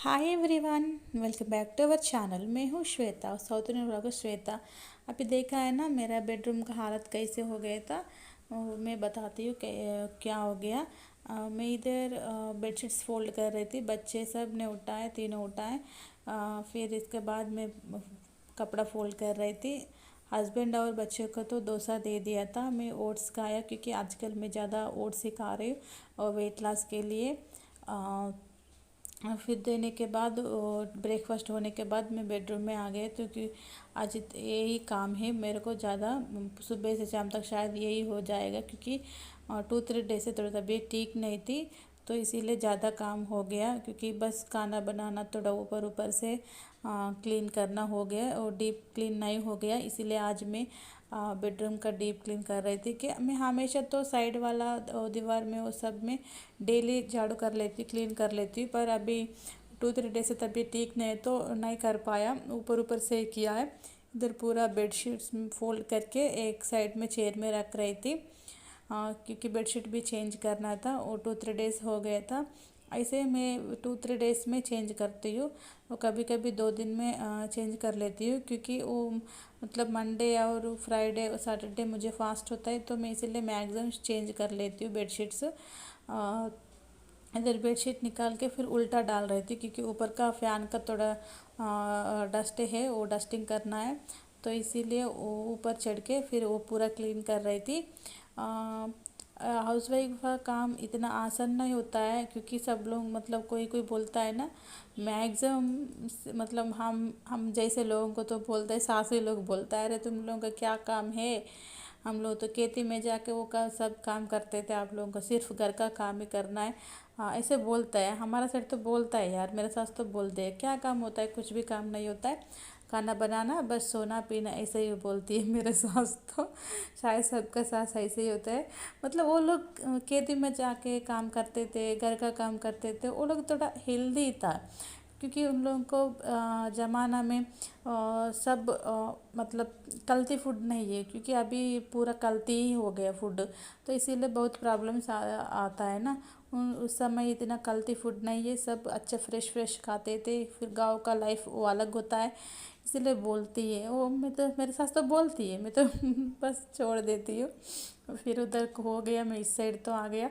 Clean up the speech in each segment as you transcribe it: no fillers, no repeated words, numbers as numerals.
Hi everyone, welcome back to our channel. मैं हूँ Shweta, South Indian blogger Shweta. अभी देखा है ना मेरा बेडरूम का हालत कैसे हो गया था। मैं बताती हूँ क्या हो गया। मैं इधर बेडशीट्स फोल्ड कर रही थी, बच्चे सब ने उठाए, तीनों उठाए। फिर इसके बाद मैं कपड़ा फोल्ड कर रही थी। हस्बैंड और बच्चों को तो डोसा दे दिया था। मैं ओट्स खाया क्योंकि आजकल मैं ज़्यादा ओट्स ही खा रही हूँ और वेट लॉस के लिए। फिर देने के बाद ब्रेकफास्ट होने के बाद मैं बेडरूम में आ गए, तो कि आज यही काम है मेरे को ज़्यादा। सुबह से शाम तक शायद यही हो जाएगा क्योंकि 2-3 डे से थोड़ी तबीयत ठीक नहीं थी, तो इसीलिए ज़्यादा काम हो गया। क्योंकि बस खाना बनाना थोड़ा ऊपर ऊपर से क्लीन करना हो गया और डीप क्लीन नहीं हो गया, इसीलिए आज मैं बेडरूम का डीप क्लीन कर रही थी। कि मैं हमेशा तो साइड वाला दीवार में वो सब में डेली झाड़ू कर लेती, क्लीन कर लेती हूँ, पर अभी 2-3 डे से तबीयत ठीक नहीं है तो नहीं कर पाया। ऊपर ऊपर से किया है। इधर पूरा बेडशीट्स फोल्ड करके एक साइड में चेयर में रख रही थी। क्योंकि बेडशीट भी चेंज करना था और 2-3 डेज हो गया था। ऐसे मैं 2-3 डेज में चेंज करती हूँ और कभी कभी 2 दिन में चेंज कर लेती हूँ, क्योंकि वो मतलब मंडे और फ्राइडे और सैटरडे मुझे फास्ट होता है, तो मैं इसीलिए मैक्सिमम चेंज कर लेती हूँ बेडशीट्स। इधर बेडशीट निकाल के फिर उल्टा डाल रही थी, क्योंकि ऊपर का फैन का थोड़ा डस्ट है, वो डस्टिंग करना है, तो इसीलिए वो ऊपर चढ़ के फिर वो पूरा क्लीन कर रही थी। हाउसवाइफ का काम इतना आसान नहीं होता है, क्योंकि सब लोग मतलब कोई कोई बोलता है ना, मैक्सिमम मतलब हम जैसे लोगों को तो बोलते हैं, सासू लोग बोलता है अरे तुम लोगों का क्या काम है, हम लोग तो खेती में जाके वो का सब काम करते थे, आप लोगों को सिर्फ घर का काम ही करना है। हाँ, ऐसे बोलता है हमारा साइड तो बोलता है यार, मेरे सास तो बोलते हैं क्या काम होता है, कुछ भी काम नहीं होता है, खाना बनाना बस सोना पीना, ऐसे ही बोलती है मेरे सास तो। शायद सबका सास ऐसे ही होता है। मतलब वो लोग खेती में जाके काम करते थे, घर का काम करते थे, वो लोग थोड़ा हेल्दी था, क्योंकि उन लोगों को ज़माना में सब मतलब कल्ती फूड नहीं है, क्योंकि अभी पूरा कल्ती ही हो गया फूड, तो इसीलिए बहुत प्रॉब्लम्स आता है ना। उस समय इतना कल्ती फूड नहीं है, सब अच्छा फ्रेश फ्रेश खाते थे। फिर गांव का लाइफ वो अलग होता है, इसीलिए बोलती है वो। मैं तो मेरे सास तो बोलती है, मैं तो बस छोड़ देती हूँ। फिर उधर हो गया, मैं इस साइड तो आ गया।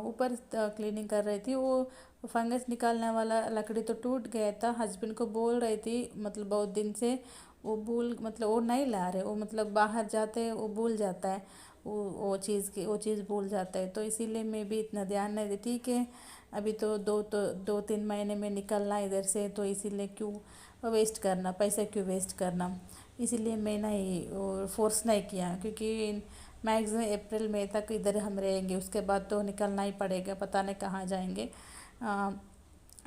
ऊपर क्लीनिंग कर रही थी, वो फंगस निकालने वाला लकड़ी तो टूट गया था। हस्बैंड को बोल रही थी मतलब बहुत दिन से, वो भूल मतलब वो नहीं ला रहे, वो मतलब बाहर जाते हैं वो भूल जाता है, वो चीज़ भूल जाता है, तो इसीलिए मैं भी इतना ध्यान नहीं देती। ठीक है, अभी तो 2-3 महीने में निकलना इधर से, तो इसीलिए क्यों वेस्ट करना, पैसा क्यों वेस्ट करना, इसीलिए मैं नहीं फोर्स नहीं किया। क्योंकि मैक्सिमम अप्रैल मई तक इधर हम रहेंगे, उसके बाद तो निकलना ही पड़ेगा, पता नहीं कहाँ जाएंगे। अ,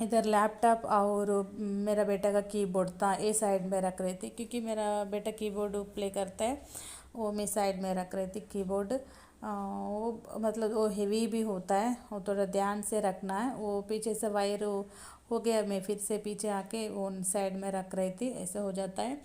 इधर लैपटॉप और मेरा बेटा का कीबोर्ड था, ये साइड में रख रही थी, क्योंकि मेरा बेटा कीबोर्ड प्ले करता है, वो मैं साइड में रख रही थी कीबोर्ड। वो मतलब वो हेवी भी होता है, वो थोड़ा ध्यान से रखना है। वो पीछे से वायर हो गया, मैं फिर से पीछे आके वो साइड में रख रही थी, ऐसे हो जाता है।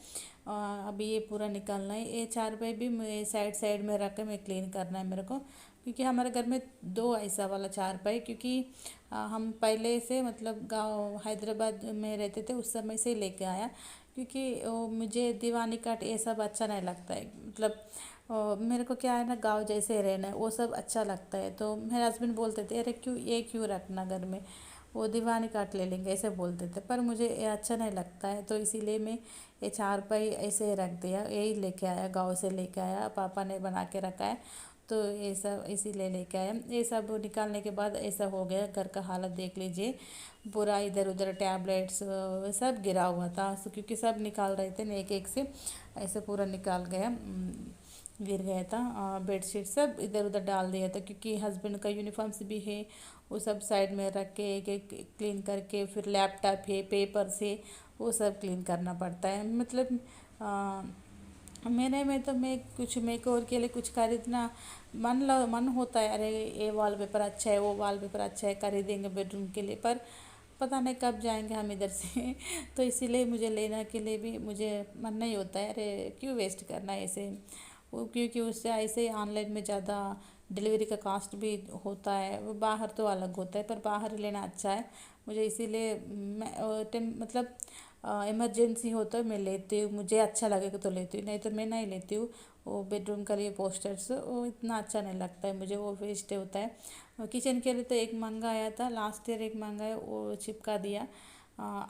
अभी ये पूरा निकालना है, ये चारपाई भी मैं साइड साइड में रख के मैं क्लीन करना है मेरे को, क्योंकि हमारे घर में दो ऐसा वाला चारपाई, क्योंकि हम पहले से मतलब गांव हैदराबाद में रहते थे, उस समय से ही लेके आया। क्योंकि मुझे दीवानी काट ये सब अच्छा नहीं लगता है, मतलब मेरे को क्या है ना, गांव जैसे रहना है वो सब अच्छा लगता है। तो मेरे हस्बैंड बोलते थे अरे क्यों ये क्यों रखना घर में, वो दीवानी काट ले लेंगे, ऐसे बोलते थे, पर मुझे ये अच्छा नहीं लगता है, तो इसीलिए मैं ये चारपाई ऐसे ही रख दिया। यही लेके आया, गांव से लेके आया, पापा ने बना के रखा है, तो ये सब इसीलिए लेके आया। ये सब निकालने के बाद ऐसा हो गया, घर का हालत देख लीजिए, पूरा इधर उधर टैबलेट्स सब गिरा हुआ था, क्योंकि सब निकाल रहे थे ना एक एक से, ऐसे पूरा निकाल गया। गिर गया था। बेडशीट सब इधर उधर डाल दिया था, क्योंकि हस्बैंड का यूनिफॉर्म्स भी है, वो सब साइड में रख के एक एक क्लीन करके, फिर लैपटॉप है, पेपर से वो सब क्लीन करना पड़ता है। मतलब मेरे में तो मैं कुछ मेकओवर के लिए कुछ खरीदना मन होता है, अरे ये वॉलपेपर अच्छा है, वो वॉलपेपर अच्छा है, खरीदेंगे बेडरूम के लिए, पर पता नहीं कब जाएंगे हम इधर से तो इसीलिए मुझे लेने के लिए भी मुझे मन नहीं होता है, अरे क्यों वेस्ट करना है ऐसे। वो क्योंकि उससे ऐसे ही ऑनलाइन में ज़्यादा डिलीवरी का कॉस्ट भी होता है, वो बाहर तो अलग होता है, पर बाहर ही लेना अच्छा है। मुझे इसीलिए मतलब इमरजेंसी हो तो मैं लेती हूँ, मुझे अच्छा लगेगा तो लेती हूँ, नहीं तो मैं नहीं लेती हूँ। वो बेडरूम का लिए पोस्टर्स वो इतना अच्छा नहीं लगता है मुझे, वो वेस्ट होता है। किचन के लिए तो एक मंगाया था लास्ट ईयर, एक मंगाया वो चिपका दिया।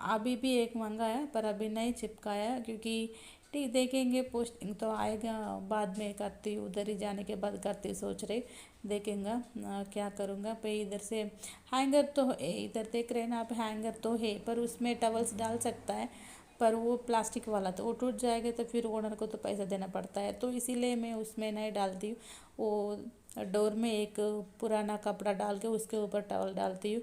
अभी भी एक मंगाया पर अभी नहीं चिपकाया, क्योंकि ठीक देखेंगे, पोस्टिंग तो आएगा बाद में करती हूँ, उधर ही जाने के बाद करती हूँ, सोच रही देखेंगे क्या करूँगा। पे इधर से हैंगर तो है, इधर देख रहे हैं ना आप, हैंगर तो है पर उसमें टवल्स डाल सकता है, पर वो प्लास्टिक वाला तो वो टूट जाएगा तो फिर ओनर को तो पैसा देना पड़ता है, तो इसीलिए मैं उसमें नहीं डालती हूँ। वो डोर में एक पुराना कपड़ा डाल के उसके ऊपर टवल डालती हूँ।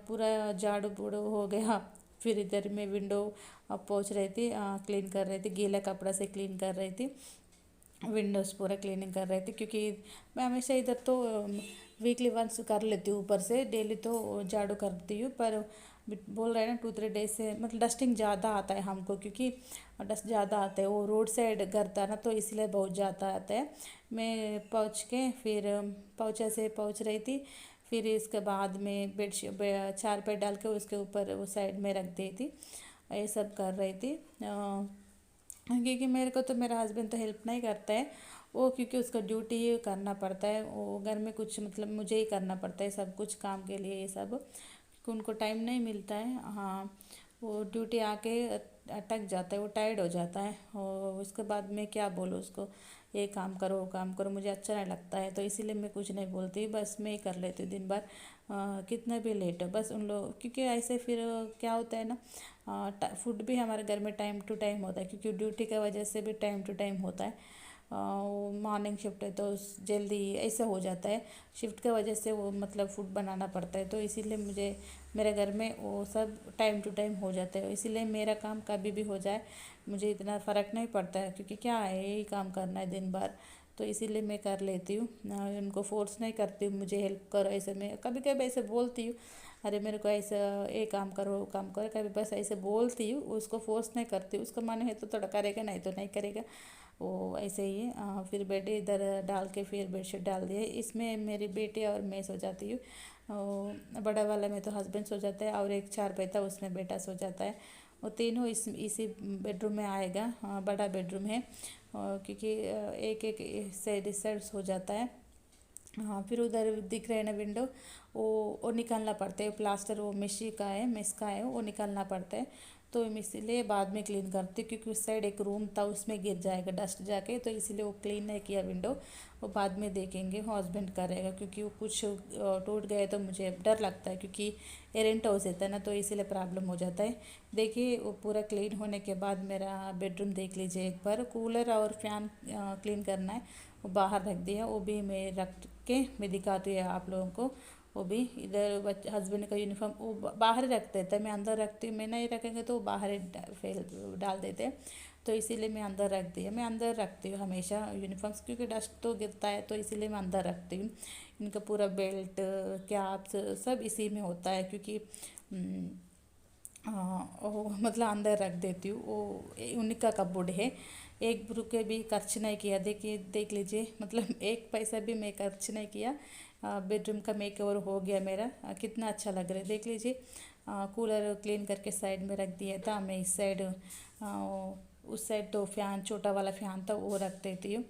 पूरा झाड़ू बूड़ू हो गया। फिर इधर में विंडो पोंछ रही थी, क्लीन कर रही थी, गीला कपड़ा से क्लीन कर रही थी, विंडोज़ पूरा क्लीनिंग कर रही थी। क्योंकि मैं हमेशा इधर तो वीकली वंस कर लेती हूँ, ऊपर से डेली तो झाड़ू करती हूँ, पर बोल रहे हैं ना 2-3 डेज से मतलब डस्टिंग ज़्यादा आता है हमको, क्योंकि डस्ट ज़्यादा आता है, वो रोड साइड घर था ना तो इसलिए बहुत ज़्यादा आता है। मैं पहुँच के फिर पोंछे से पोंछ रही थी, फिर इसके बाद में चारपाई डाल के उसके ऊपर वो साइड में रख दी थी, ये सब कर रही थी। क्योंकि मेरे को तो मेरा हस्बैंड तो हेल्प नहीं करता है, वो क्योंकि उसका ड्यूटी ही करना पड़ता है, वो घर में कुछ मतलब मुझे ही करना पड़ता है सब कुछ काम के लिए, ये सब क्योंकि उनको टाइम नहीं मिलता है। हाँ, वो ड्यूटी आके अटक जाता है, वो टायर्ड हो जाता है, और उसके बाद मैं क्या बोलूँ उसको, ये काम करो वो काम करो, मुझे अच्छा नहीं लगता है, तो इसीलिए मैं कुछ नहीं बोलती, बस मैं ही कर लेती हूँ दिन भर। कितना भी लेट हो बस उन लोग, क्योंकि ऐसे फिर क्या होता है ना, फूड भी हमारे घर में टाइम टू टाइम होता है, क्योंकि ड्यूटी की वजह से भी टाइम टू टाइम होता है। वो मॉर्निंग शिफ्ट है तो जल्दी ऐसा हो जाता है, शिफ्ट की वजह से वो मतलब फूड बनाना पड़ता है, तो इसीलिए मुझे मेरे घर में वो सब टाइम टू टाइम हो जाता है, इसीलिए मेरा काम कभी भी हो जाए मुझे इतना फ़र्क नहीं पड़ता है, क्योंकि क्या है यही काम करना है दिन भर, तो इसीलिए मैं कर लेती हूँ। उनको फोर्स नहीं करती हूँ मुझे हेल्प करो, ऐसे मैं कभी कभी ऐसे बोलती हूँ, अरे मेरे को ऐसा ये काम करो वो काम करो, कभी बस ऐसे बोलती हूँ, उसको फोर्स नहीं करती, उसका मन है तो थोड़ा करेगा नहीं तो नहीं करेगा, वो ऐसे ही है। फिर बेटे इधर डाल के फिर बेडशीट डाल दिए, इसमें मेरी बेटी और मैं सो जाती हूँ, बड़ा वाला में तो हस्बैंड सो जाता है, और एक चारपाई था उसमें बेटा सो जाता है, वो तीनों इसी बेडरूम में आएगा। बड़ा बेडरूम है, क्योंकि एक एक साइड इस साइड हो जाता है। हाँ, फिर उधर दिख रहे हैं ना विंडो, वो निकालना पड़ता है, प्लास्टर वो मेस का है, वो निकालना पड़ता है, तो मैं इसीलिए बाद में क्लीन करती हूँ, क्योंकि उस साइड एक रूम था उसमें गिर जाएगा डस्ट जाके, तो इसीलिए वो क्लीन नहीं किया विंडो, वो बाद में देखेंगे, वो हस्बैंड करेगा, क्योंकि वो कुछ टूट गए तो मुझे डर लगता है, क्योंकि रेंट हाउस रहता है ना तो इसीलिए प्रॉब्लम हो जाता है। देखिए वो पूरा क्लीन होने के बाद मेरा बेडरूम देख लीजिए एक बार, कूलर और फैन क्लीन करना है, वो बाहर रख दिया, वो भी मैं रख के मैं दिखाती हूँ आप लोगों को। वो भी इधर हस्बैंड का यूनिफॉर्म वो बाहर ही रख देता है, मैं अंदर रखती हूँ, मैं नहीं रखेंगे तो वो बाहर ही फेल डाल देते हैं, तो इसीलिए मैं अंदर रख दिया, मैं अंदर रखती हूँ हमेशा यूनिफॉर्म्स, क्योंकि डस्ट तो गिरता है, तो इसीलिए मैं अंदर रखती हूँ। इनका पूरा बेल्ट कैप्स सब इसी में होता है, क्योंकि वो मतलब अंदर रख देती हूँ, वो उन्हीं का कपबोर्ड है, एक रुपये भी खर्च नहीं किया, देखिए देख लीजिए, मतलब एक पैसा भी मैं खर्च नहीं किया। बेडरूम का मेकओवर हो गया मेरा, कितना अच्छा लग रहा है देख लीजिए। कूलर क्लीन करके साइड में रख दिया था, मैं इस साइड उस साइड तो फैन छोटा वाला फैन था वो रख देती हूँ।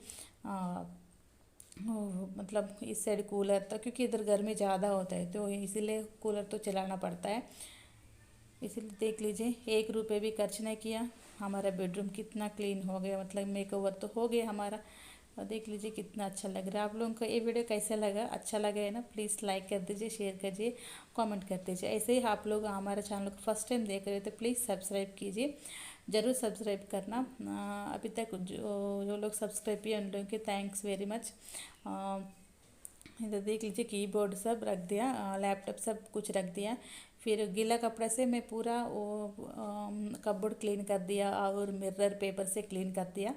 मतलब इस साइड कूलर था, क्योंकि इधर गर्मी ज़्यादा होता है तो इसीलिए कूलर तो चलाना पड़ता है, इसीलिए देख लीजिए 1 रुपये भी खर्च नहीं किया, हमारा बेडरूम कितना क्लीन हो गया, मतलब मेकओवर तो हो गया हमारा, और देख लीजिए कितना अच्छा लग रहा है। आप लोगों को ये वीडियो कैसा लगा, अच्छा लगा है ना, प्लीज़ लाइक कर दीजिए, शेयर कीजिए, कमेंट कर दीजिए। ऐसे ही आप लोग हमारे चैनल को फर्स्ट टाइम देख रहे हो तो प्लीज़ सब्सक्राइब कीजिए, ज़रूर सब्सक्राइब करना। अभी तक जो जो लोग सब्सक्राइब किए उन लोगों की थैंक्स वेरी मच। इधर देख लीजिए कीबोर्ड सब रख दिया, लैपटॉप सब कुछ रख दिया, फिर गीला कपड़ा से मैं पूरा वो कपबोर्ड क्लीन कर दिया, और मिरर पेपर से क्लीन कर दिया।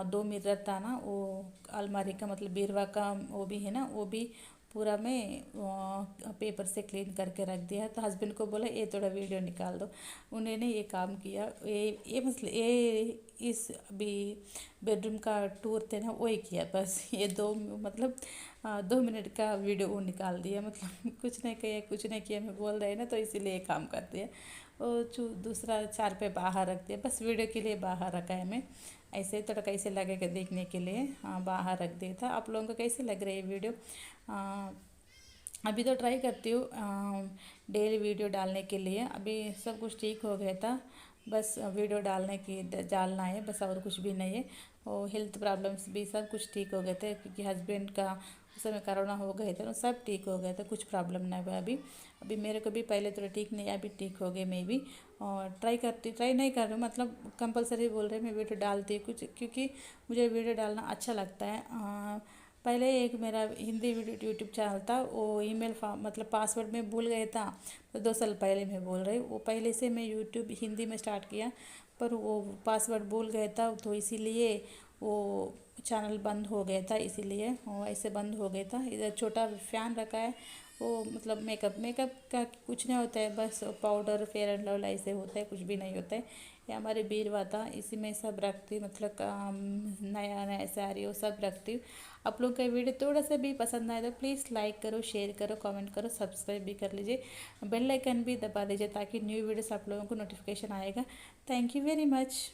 2 मिरर था ना वो अलमारी का मतलब बीरवा का, वो भी है ना, वो भी पूरा मैं पेपर से क्लीन करके रख दिया। तो हस्बैंड को बोला ये थोड़ा वीडियो निकाल दो, उन्होंने ये काम किया। ये मतलब ये इस अभी बेडरूम का टूर थे ना वही किया बस। ये दो मतलब 2 मिनट का वीडियो वो निकाल दिया, मतलब कुछ नहीं किया कुछ नहीं किया, मैं बोल रहे ना तो इसीलिए ये काम कर दिया। और दूसरा चार पे बाहर रख दिया, बस वीडियो के लिए बाहर रखा है मैं। ऐसे थोड़ा कैसे लगेगा देखने के लिए बाहर रख दिया था। आप लोगों को कैसे लग रही है वीडियो? आ, अभी तो ट्राई करती हूँ डेली वीडियो डालने के लिए। अभी सब कुछ ठीक हो गया था, बस वीडियो डालना है बस, और कुछ भी नहीं है। और हेल्थ प्रॉब्लम्स भी सब कुछ ठीक हो गए थे, क्योंकि हस्बैंड का उस समय कोरोना हो गए थे ना, सब ठीक हो गए थे, कुछ प्रॉब्लम नहीं हुआ अभी। अभी मेरे को भी पहले थोड़ा ठीक नहीं है, अभी ठीक हो गए मैं भी। और ट्राई नहीं कर रही हूँ, मतलब कंपलसरी बोल रहे हैं, मैं वीडियो डालती हूँ कुछ, क्योंकि मुझे वीडियो डालना अच्छा लगता है। पहले एक मेरा हिंदी वीडियो यूट्यूब चैनल था, वो ईमेल मतलब पासवर्ड में भूल गया था। तो 2 साल पहले मैं बोल रही हूँ, वो पहले से मैं यूट्यूब हिंदी में स्टार्ट किया, पर वो पासवर्ड भूल गया था, तो इसीलिए वो चैनल बंद हो गया था। इसीलिए वो ऐसे बंद हो गया था। इधर छोटा फैन रखा है, वो मतलब मेकअप का कुछ नहीं होता है, बस पाउडर फेयर एंड लवली ऐसे होता है, कुछ भी नहीं होता है। ये हमारे बीरवा था, इसी में सब रखती हूँ, मतलब नया नया साड़ी वो सब रखती हूँ। आप लोग का वीडियो थोड़ा सा भी पसंद आए तो प्लीज़ लाइक करो, शेयर करो, कमेंट करो, सब्सक्राइब भी कर लीजिए, बेल आइकन भी दबा दीजिए, ताकि न्यू वीडियोस आप लोगों को नोटिफिकेशन आएगा। Thank you very much.